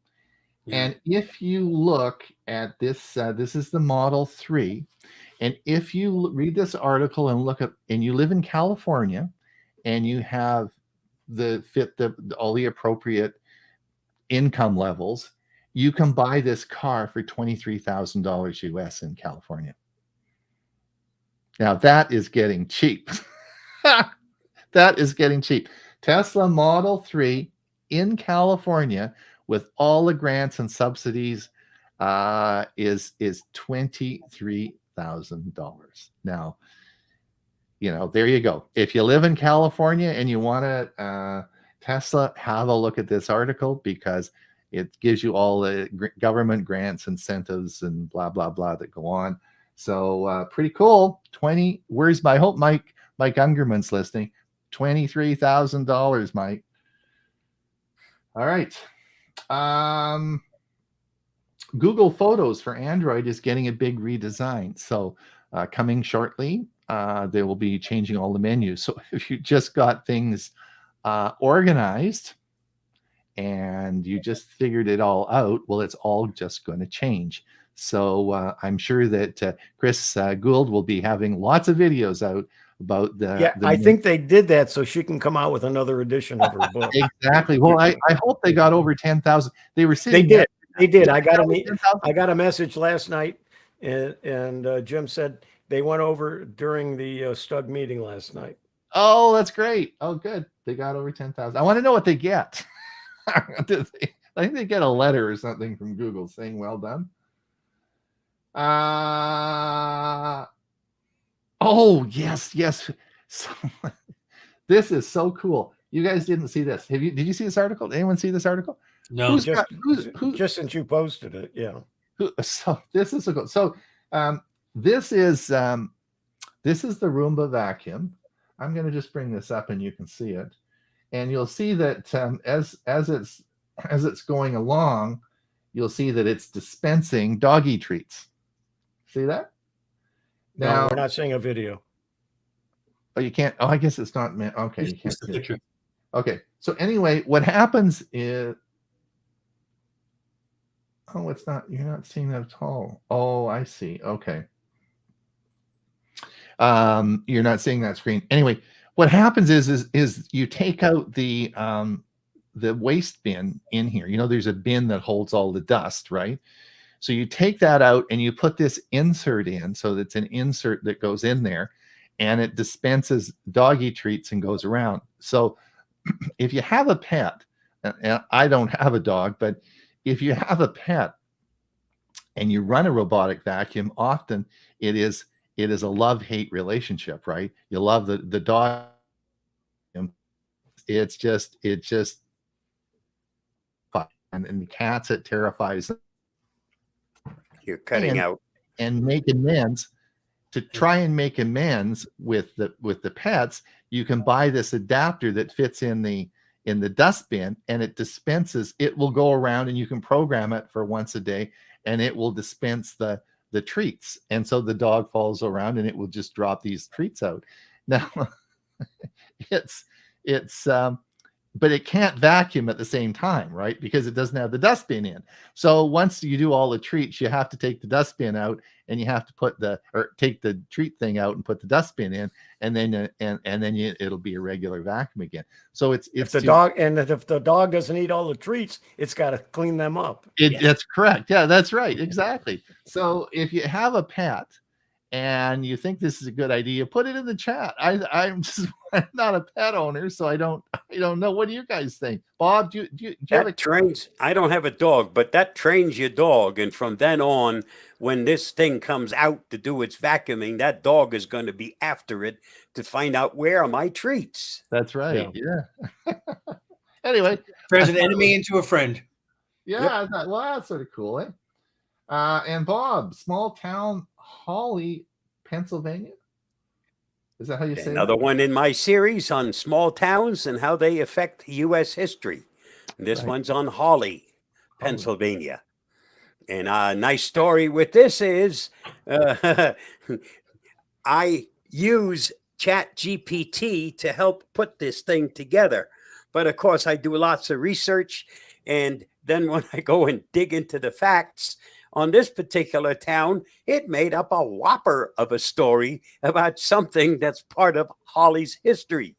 Yeah. And if you look at this, this is the Model 3. And if you read this article and and you live in California and you have all the appropriate income levels, you can buy this car for $23,000 US in California. Now that is getting cheap. That is getting cheap. Tesla Model 3 in California with all the grants and subsidies is $23,000. Now, there you go. If you live in California and you want to Tesla, have a look at this article because it gives you all the government grants, incentives, and blah, blah, blah that go on. So pretty cool. I hope Mike Ungerman's listening. $23,000, Mike. All right. Google Photos for Android is getting a big redesign. So coming shortly, they will be changing all the menus. So if you just got things organized and you just figured it all out, well, it's all just going to change. So I'm sure that Chris Gould will be having lots of videos out about I think they did that so she can come out with another edition of her book. Exactly. Well, I hope they got over 10,000. They were saying they did. I got a message last night, and Jim said they went over during the Stug meeting last night. Oh, that's great. Oh, good. They got over 10,000. I want to know what they get. I think they get a letter or something from Google saying well done. Oh, yes. So, this is so cool. You guys didn't see this. Did you see this article? Did anyone see this article? No. Just since you posted it, yeah. So this is so cool. So this is the Roomba vacuum. I'm going to just bring this up and you can see it. And you'll see that as it's going along, you'll see that it's dispensing doggy treats. See that? Now we're not seeing a video. Oh, you can't. Oh, I guess it's not meant. Okay, you can't the see picture. It. Okay. So anyway, what happens is, oh, it's not. You're not seeing that at all. Oh, I see. Okay. You're not seeing that screen. Anyway, what happens is you take out the waste bin in here. You know, there's a bin that holds all the dust, right? So you take that out and you put this insert in. So that's an insert that goes in there, and it dispenses doggy treats and goes around. So if you have a pet, and I don't have a dog, but if you have a pet and you run a robotic vacuum, often it is a love-hate relationship, right? You love the dog. It's just fun. And the cats, it terrifies them. You're cutting out. And make amends. To try and make amends with the pets, you can buy this adapter that fits in the dustbin, and it dispenses. It will go around, and you can program it for once a day, and it will dispense the treats. And so the dog follows around, and it will just drop these treats out. Now, but it can't vacuum at the same time, right? Because it doesn't have the dustbin in. So once you do all the treats, you have to take the dustbin out, and you have to take the treat thing out and put the dustbin in, and then it'll be a regular vacuum again. So it's if the dog doesn't eat all the treats, it's got to clean them up. That's correct. Yeah, that's right. Exactly. So if you have a pet and you think this is a good idea, put it in the chat. I'm not a pet owner, so I don't know. What do you guys think? Bob, do you have a trains? I don't have a dog, but that trains your dog. And from then on, when this thing comes out to do its vacuuming, that dog is going to be after it to find out where are my treats. That's right. Yeah. Anyway. Turns an enemy into a friend. Yeah. Yep. I thought, well, that's sort of cool, eh? And Bob, small town Hawley, Pennsylvania. Is that how you say Another one in my series on small towns and how they affect U.S. history. This one's on Hawley, Pennsylvania. And a nice story with this is I use ChatGPT to help put this thing together. But of course, I do lots of research. And then when I go and dig into the facts, on this particular town, it made up a whopper of a story about something that's part of Hawley's history.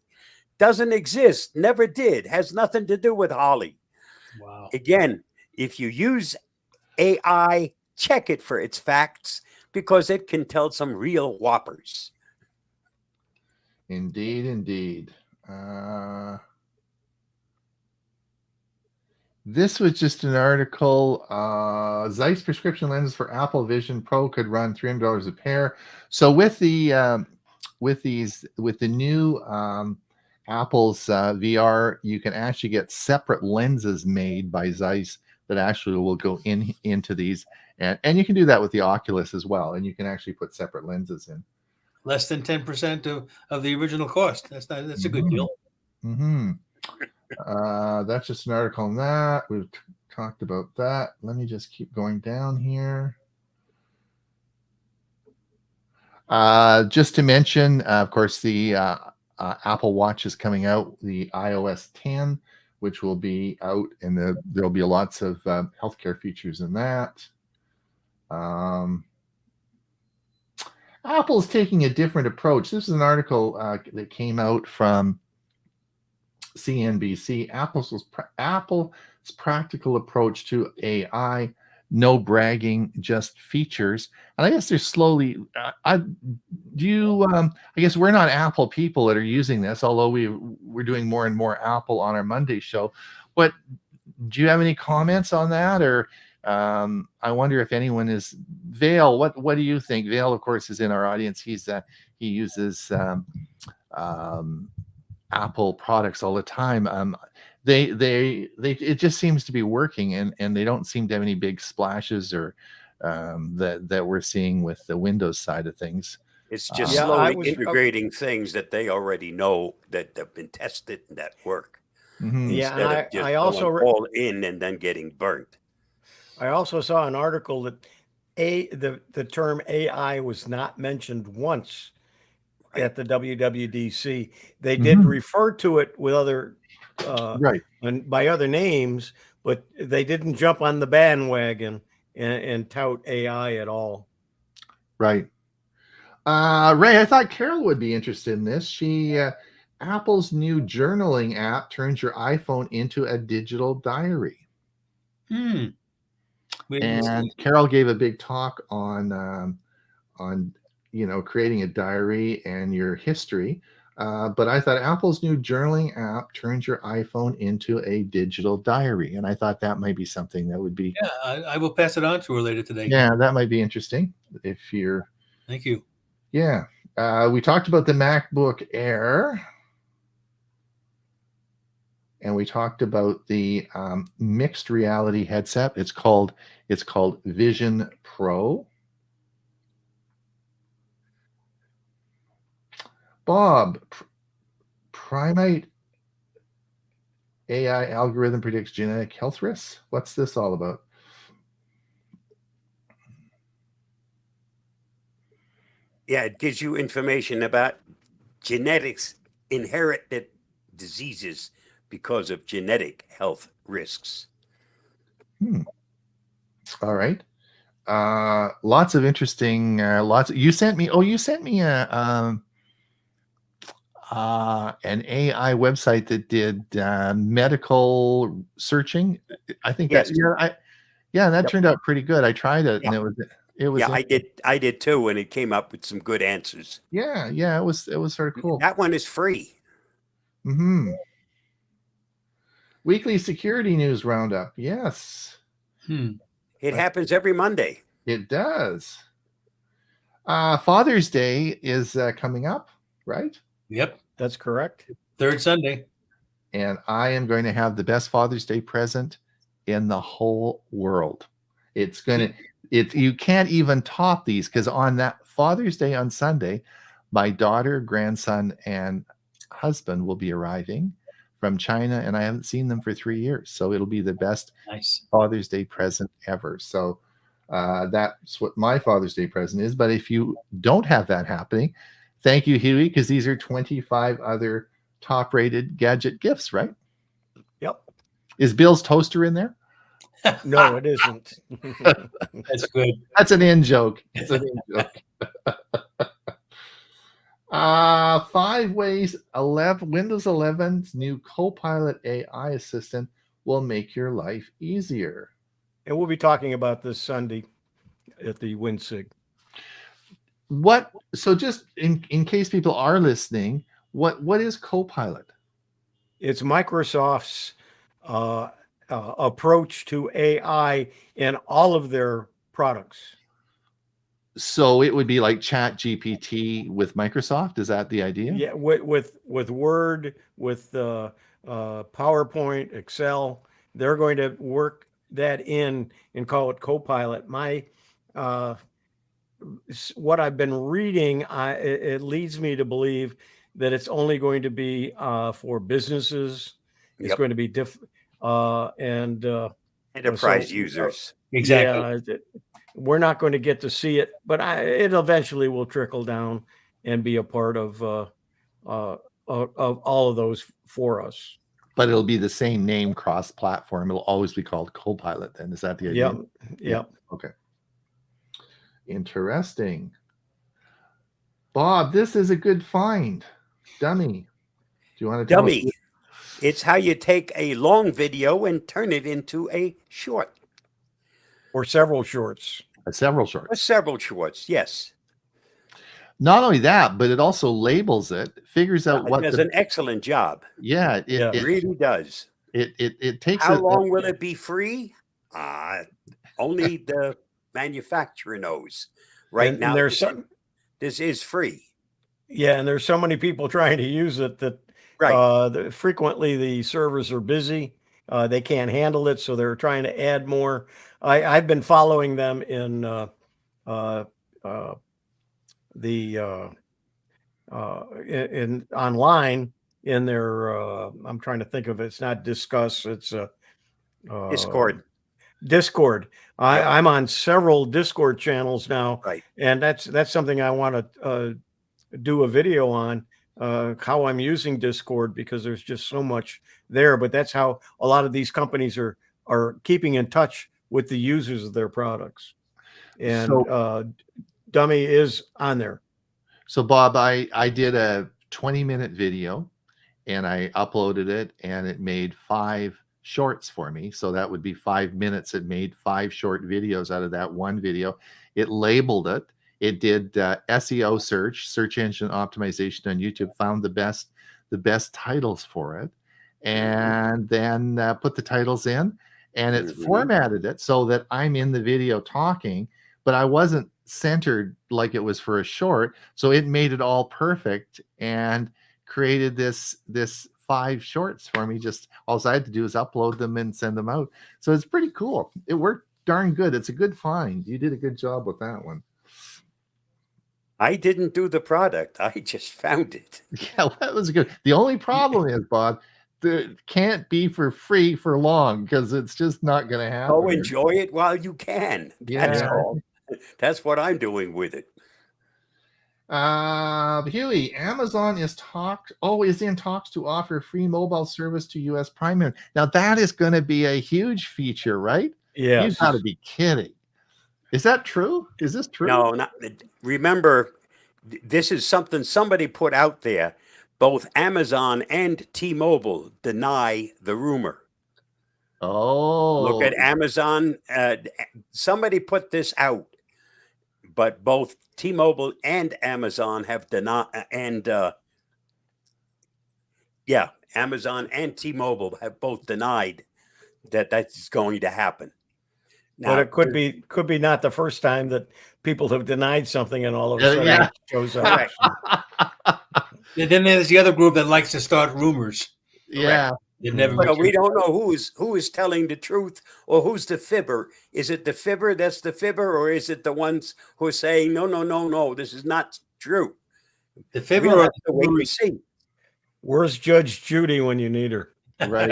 Doesn't exist, never did, has nothing to do with Hawley. Wow. Again, if you use AI, check it for its facts because it can tell some real whoppers. Indeed. This was just an article. Zeiss prescription lenses for Apple Vision Pro could run $300 a pair. So with the new Apple's VR, you can actually get separate lenses made by Zeiss that actually will go into these, and you can do that with the Oculus as well, and you can actually put separate lenses in. Less than 10% of the original cost. That's a good deal. Mm-hmm. That's just an article on that. We've talked about that. Let me just keep going down here. Just to mention, of course, the Apple Watch is coming out, the iOS 10, which will be out, and there'll be lots of healthcare features in that. Apple's taking a different approach. This is an article that came out from CNBC. Apple's practical approach to AI. No bragging, just features. And I guess they're slowly. I guess we're not Apple people that are using this, although we're doing more and more Apple on our Monday show. But do you have any comments on that, or I wonder if anyone is Vale? What do you think? Vale, of course, is in our audience. He uses Apple products all the time. It just seems to be working, and they don't seem to have any big splashes or that we're seeing with the Windows side of things. It's just slowly integrating things that they already know that have been tested and that work. Mm-hmm. Instead of just going all in and then getting burnt. I also saw an article that the term AI was not mentioned once at the WWDC. They did refer to it with other and by other names, but they didn't jump on the bandwagon and tout AI at all. Right. Ray, I thought Carol would be interested in this. Apple's new journaling app turns your iPhone into a digital diary. And Carol gave a big talk on creating a diary and your history. But I thought Apple's new journaling app turns your iPhone into a digital diary. And I thought that might be something that would be. Yeah, I will pass it on to her later today. Yeah, that might be interesting if you're. Thank you. Yeah. We talked about the MacBook Air. And we talked about the mixed reality headset. It's called Vision Pro. Bob, primate AI algorithm predicts genetic health risks. What's this all about? Yeah, it gives you information about genetics, inherited diseases because of genetic health risks. All right. Lots of interesting. You sent me an AI website that did medical searching. I think that turned out pretty good. I tried it, and it was. Yeah, I did too, and it came up with some good answers. Yeah, it was sort of cool. That one is free. Weekly security news roundup. Yes. It happens every Monday. It does. Father's Day is coming up, right? Yep, that's correct. Third Sunday. And I am going to have the best Father's Day present in the whole world. You can't even top these, because on that Father's Day on Sunday, my daughter, grandson, and husband will be arriving from China, and I haven't seen them for 3 years. So it'll be the best Father's Day present ever. So that's what my Father's Day present is. But if you don't have that happening, thank you, Huey, because these are 25 other top-rated gadget gifts, right? Yep. Is Bill's toaster in there? No, it isn't. That's good. That's an in joke. It's an in joke. 5 ways Windows 11's new Copilot AI assistant will make your life easier. And we'll be talking about this Sunday at the WinSig. So just in case people are listening, what is Copilot? It's Microsoft's approach to AI in all of their products. So it would be like Chat GPT with Microsoft. Is that the idea? Yeah, with Word, with PowerPoint, Excel, they're going to work that in and call it Copilot. What I've been reading, it leads me to believe that it's only going to be for businesses. It's going to be enterprise users. Exactly. Yeah, we're not going to get to see it, but it eventually will trickle down and be a part of all of those for us. But it'll be the same name cross-platform. It'll always be called Copilot then. Is that the idea? Yep. Okay. Interesting. Bob, this is a good find. Dummy. Do you want to tell Dummy. It's how you take a long video and turn it into a short. Or several shorts. Several shorts. Or several shorts, yes. Not only that, but it also labels it, figures out what does an excellent job. Yeah, it really does. It takes. How long will it be free? Only the manufacturer knows. Right now, this is free. Yeah, and there's so many people trying to use it that frequently the servers are busy. They can't handle it, so they're trying to add more. I've been following them in online in their I'm trying to think of it. It's not Discuss, it's Discord. I'm on several Discord channels now, and that's something I want to do a video on, how I'm using Discord, because there's just so much there. But that's how a lot of these companies are keeping in touch with the users of their products, and Dummy is on there. So Bob, I did a 20-minute video and I uploaded it, and it made 5 shorts for me. So that would be 5 minutes. It made 5 short videos out of that one video. It labeled it. It did SEO search engine optimization on YouTube, found the best titles for it, and then put the titles in, and it formatted it so that I'm in the video talking, but I wasn't centered like it was for a short. So it made it all perfect and created this 5 shorts for me. Just all I had to do is upload them and send them out. So it's pretty cool. It worked darn good. It's a good find. You did a good job with that one. I didn't do the product. I just found it. Yeah, that was good. The only problem is, Bob, it can't be for free for long, because it's just not going to happen. Oh, enjoy it while you can. That's all. That's what I'm doing with it. Huey, Amazon is in talks to offer free mobile service to US Prime. Now that is going to be a huge feature, right? Yeah, you've got to be kidding. Is that true? Is this true? No, not. Remember, this is something somebody put out there. Both Amazon and T-Mobile deny the rumor. Oh, look at Amazon. Somebody put this out, but both T-Mobile and Amazon have denied. And Amazon and T-Mobile have both denied that that's going to happen. Now, but it could be not the first time that people have denied something and all of a sudden it shows up. And then there's the other group that likes to start rumors. Yeah. Well, we don't know who is telling the truth or who's the fibber. Is it the fibber that's the fibber, or is it the ones who are saying no, this is not true? The fibber, or the wait and see. Where's Judge Judy when you need her? Right.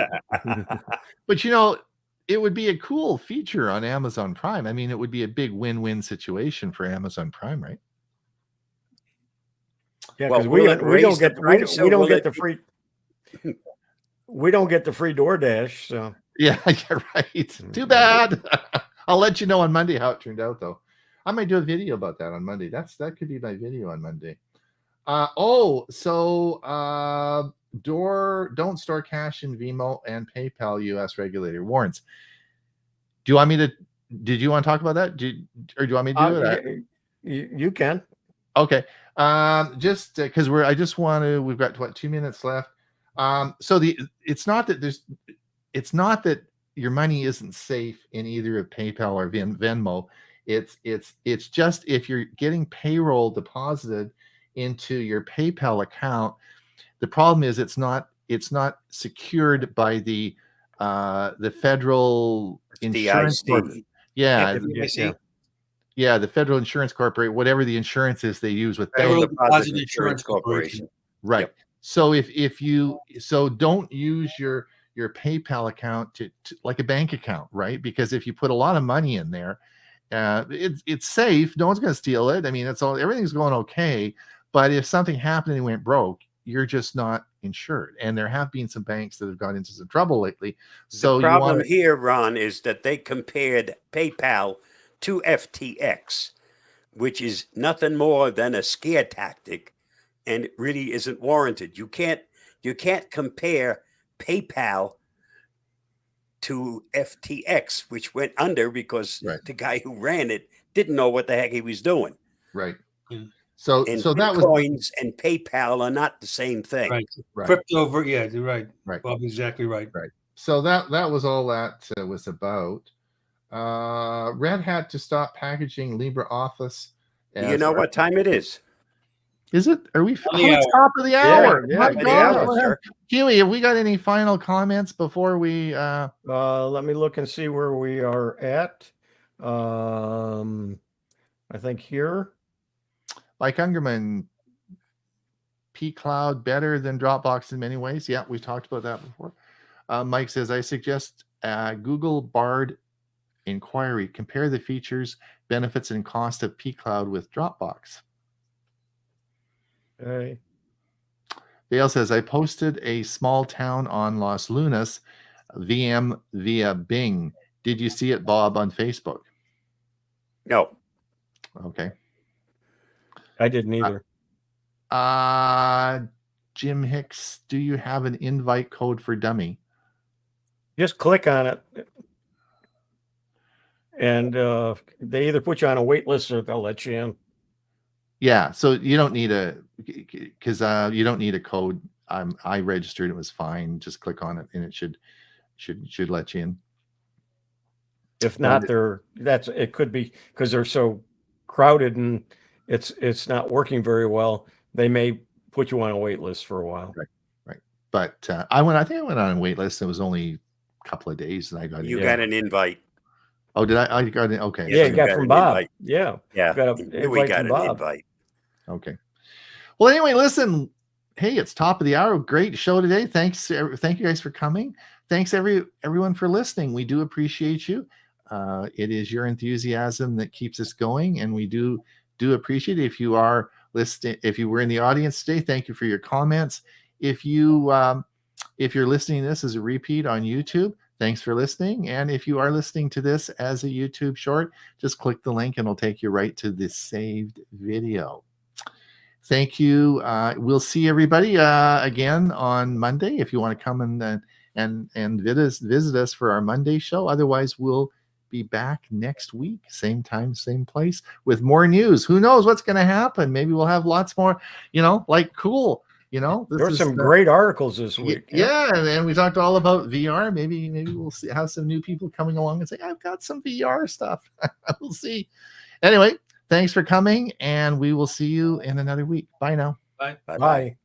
But it would be a cool feature on Amazon Prime. I mean, it would be a big win-win situation for Amazon Prime, right? Yeah, because we don't get the free. We don't get the free DoorDash. So yeah, right. Too bad. I'll let you know on Monday how it turned out, though. I might do a video about that on Monday. That could be my video on Monday. Don't store cash in Venmo and PayPal. U.S. regulator warns. Do you want me to? Did you want to talk about that? Or do you want me to do it? You can. Okay. Just because we've got 2 minutes left. It's not that your money isn't safe in either of PayPal or Venmo. It's just if you're getting payroll deposited into your PayPal account, the problem is it's not secured by the federal insurance corporation. Yeah, yeah, the federal insurance corporation, whatever the insurance is they use with Federal banks. Deposit Insurance Corporation. Right. Yep. So if you don't use your PayPal account to like a bank account, right? Because if you put a lot of money in there, it's safe. No one's going to steal it. I mean, everything's going okay. But if something happened and it went broke, you're just not insured. And there have been some banks that have got into some trouble lately. So the problem here, Ron, is that they compared PayPal to FTX, which is nothing more than a scare tactic, and it really isn't warranted. You can't compare PayPal to FTX, which went under because the guy who ran it didn't know what the heck he was doing. Right. So that Bitcoins and PayPal are not the same thing. Right. Crypto, yeah, you're right. Right. Bob, exactly right. Right. So that was all that was about. Red Hat to stop packaging LibreOffice. You know what time it is? Is it? Are we? It's top of the hour. Yeah, My God. Huey, have we got any final comments before we? Let me look and see where we are at. I think here. Mike Ungerman, P-Cloud better than Dropbox in many ways. Yeah, we've talked about that before. Mike says, I suggest Google Bard inquiry. Compare the features, benefits, and cost of P-Cloud with Dropbox. Okay. Dale says, I posted a small town on Los Lunas VM via Bing. Did you see it, Bob, on Facebook? No. Okay. I didn't either. Jim Hicks, do you have an invite code for Dummy? Just click on it. And they either put you on a wait list or they'll let you in. Yeah, so you don't need you don't need a code. I registered, it was fine. Just click on it and it should let you in. If not, it could be because they're so crowded and it's not working very well. They may put you on a wait list for a while. Right. But I think I went on a wait list. It was only a couple of days and I got You got an invite. Oh, did I got it? Okay. Yeah, you got from Bob. Invite. Yeah. Yeah. We got an invite. Okay. Well, anyway, listen. Hey, it's top of the hour. Great show today. Thank you guys for coming. Thanks everyone for listening. We do appreciate you. It is your enthusiasm that keeps us going, and we do appreciate it. If you are listening, if you were in the audience today, thank you for your comments. If you're listening to this as a repeat on YouTube, thanks for listening. And if you are listening to this as a YouTube short, just click the link and it'll take you right to the saved video. Thank you. We'll see everybody again on Monday if you want to come and visit us for our Monday show. Otherwise, we'll be back next week, same time, same place, with more news. Who knows what's going to happen? Maybe we'll have lots more, cool. There were some great articles this week. Yeah, and we talked all about VR. Maybe we'll have some new people coming along and say, I've got some VR stuff. We'll see. Anyway, thanks for coming, and we will see you in another week. Bye now. Bye. Bye.